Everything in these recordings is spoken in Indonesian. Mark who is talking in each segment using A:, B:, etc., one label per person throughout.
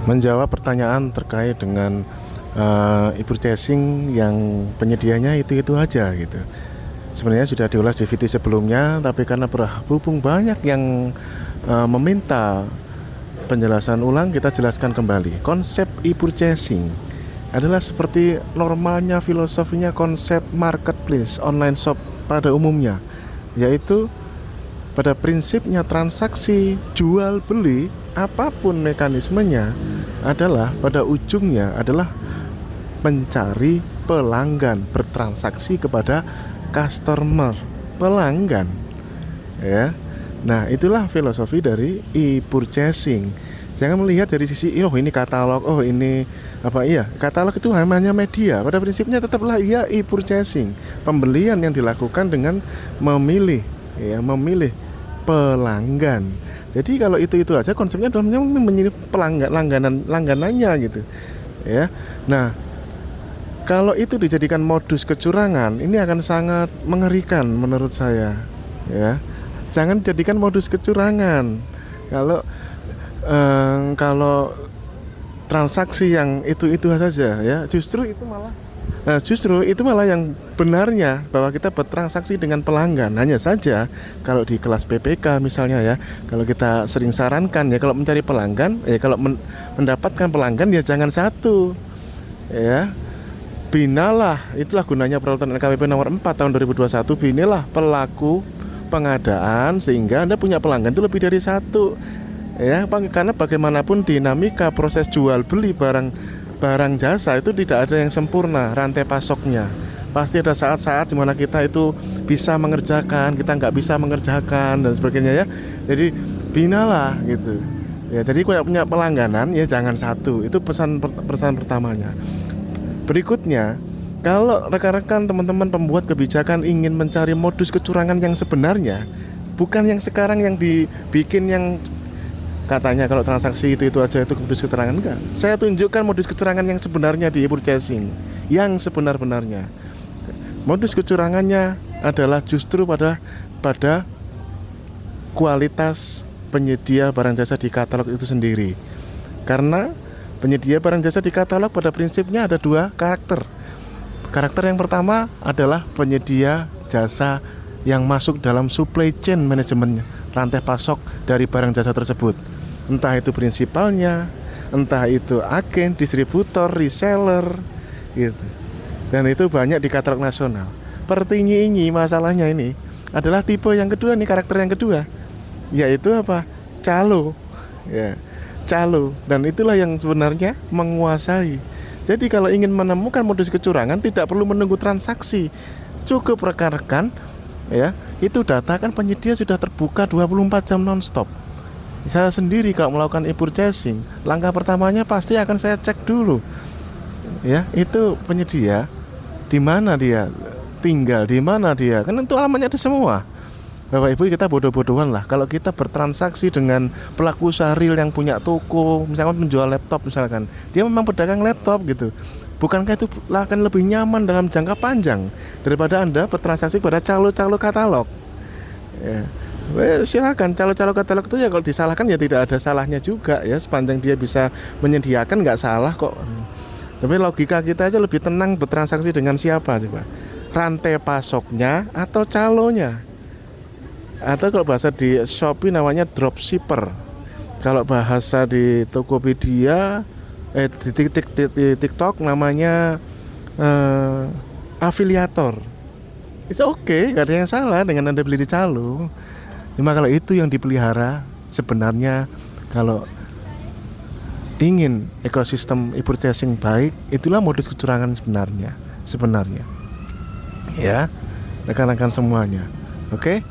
A: menjawab pertanyaan terkait dengan e-purchasing yang penyedianya itu-itu aja gitu. Sebenarnya sudah diulas di video sebelumnya, tapi karena berhubung banyak yang meminta penjelasan ulang, kita jelaskan kembali. Konsep e-purchasing adalah seperti normalnya filosofinya konsep marketplace online shop pada umumnya, yaitu pada prinsipnya transaksi jual beli apapun mekanismenya adalah pada ujungnya adalah mencari pelanggan, bertransaksi kepada customer, pelanggan, ya. Nah, itulah filosofi dari e-purchasing. Jangan melihat dari sisi oh ini katalog, oh ini apa, iya katalog itu hanya media. Pada prinsipnya tetaplah ia e-purchasing, pembelian yang dilakukan dengan memilih, ya, memilih pelanggan. Jadi kalau itu aja konsepnya dalamnya memilih pelanggan, langganannya gitu, ya. Nah, kalau itu dijadikan modus kecurangan, ini akan sangat mengerikan menurut saya, ya. Jangan jadikan modus kecurangan. Kalau transaksi yang itu saja, ya, justru itu malah yang benarnya, bahwa kita bertransaksi dengan pelanggan. Hanya saja kalau di kelas PPK misalnya, ya, kalau kita sering sarankan, ya, kalau mencari pelanggan, ya, kalau mendapatkan pelanggan, ya jangan satu, ya, binalah. Itulah gunanya peraturan LKPP nomor 4 tahun 2021. Binalah pelaku pengadaan sehingga Anda punya pelanggan itu lebih dari satu, ya, karena bagaimanapun dinamika proses jual beli barang jasa itu tidak ada yang sempurna rantai pasoknya. Pasti ada saat-saat dimana kita itu bisa mengerjakan, kita nggak bisa mengerjakan dan sebagainya, ya. Jadi binalah gitu, ya. Jadi kalau punya pelangganan, ya jangan satu. Itu pesan pertamanya. Berikutnya, kalau rekan-rekan teman-teman pembuat kebijakan ingin mencari modus kecurangan yang sebenarnya, bukan yang sekarang yang dibikin, yang katanya kalau transaksi itu aja itu modus kecurangan, enggak. Saya tunjukkan modus kecurangan yang sebenarnya di e-purchasing, yang sebenar-benarnya. Modus kecurangannya adalah justru pada kualitas penyedia barang jasa di katalog itu sendiri. Karena penyedia barang jasa di katalog pada prinsipnya ada dua karakter. Karakter yang pertama adalah penyedia jasa yang masuk dalam supply chain manajemennya, rantai pasok dari barang jasa tersebut. Entah itu prinsipalnya, entah itu agen, distributor, reseller, gitu. Dan itu banyak di katalog nasional. Pertinyi masalahnya ini adalah tipe yang kedua nih, karakter yang kedua, yaitu apa? Calo, ya, calo. Dan itulah yang sebenarnya menguasai. Jadi kalau ingin menemukan modus kecurangan tidak perlu menunggu transaksi. Cukup rekan-rekan, ya, itu data kan penyedia sudah terbuka 24 jam non-stop. Saya sendiri kalau melakukan e-purchasing, langkah pertamanya pasti akan saya cek dulu, ya, itu penyedia di mana dia tinggal, di mana dia, kan itu alamatnya ada semua. Bapak Ibu, kita bodoh-bodohan lah kalau kita bertransaksi dengan pelaku usaha real yang punya toko, misalkan menjual laptop misalkan, dia memang pedagang laptop gitu. Bukankah itu akan lebih nyaman dalam jangka panjang daripada Anda bertransaksi pada calo-calo katalog, ya. Silakan, calo-calo katalog itu ya kalau disalahkan ya tidak ada salahnya juga, ya, sepanjang dia bisa menyediakan nggak salah kok. Tapi logika kita aja lebih tenang bertransaksi dengan siapa coba, rantai pasoknya atau calonya. Atau kalau bahasa di Shopee namanya dropshipper. Kalau bahasa di Tokopedia, di TikTok namanya afiliator. It's okay, gak ada yang salah dengan Anda beli di calo. Cuma kalau itu yang dipelihara, sebenarnya kalau ingin ekosistem e-purchasing baik, itulah modus kecurangan sebenarnya. Ya, rekan-rekan semuanya. Oke?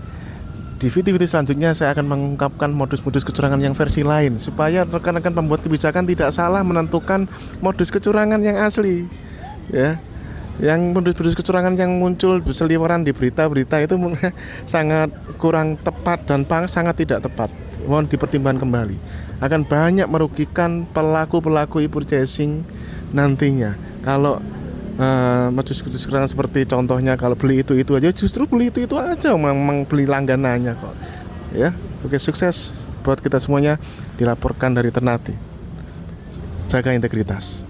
A: Di video-video selanjutnya saya akan mengungkapkan modus-modus kecurangan yang versi lain, supaya rekan-rekan pembuat kebijakan tidak salah menentukan modus kecurangan yang asli, ya. Yang modus-modus kecurangan yang muncul berseliweran di berita-berita itu sangat kurang tepat dan sangat tidak tepat. Mohon dipertimbangkan kembali. Akan banyak merugikan pelaku-pelaku e-purchasing nantinya. Kalau modus kecurangan seperti contohnya kalau beli itu aja, justru beli itu aja, memang beli langganannya kok, ya. Oke, sukses buat kita semuanya. Dilaporkan dari Ternate. jaga integritas.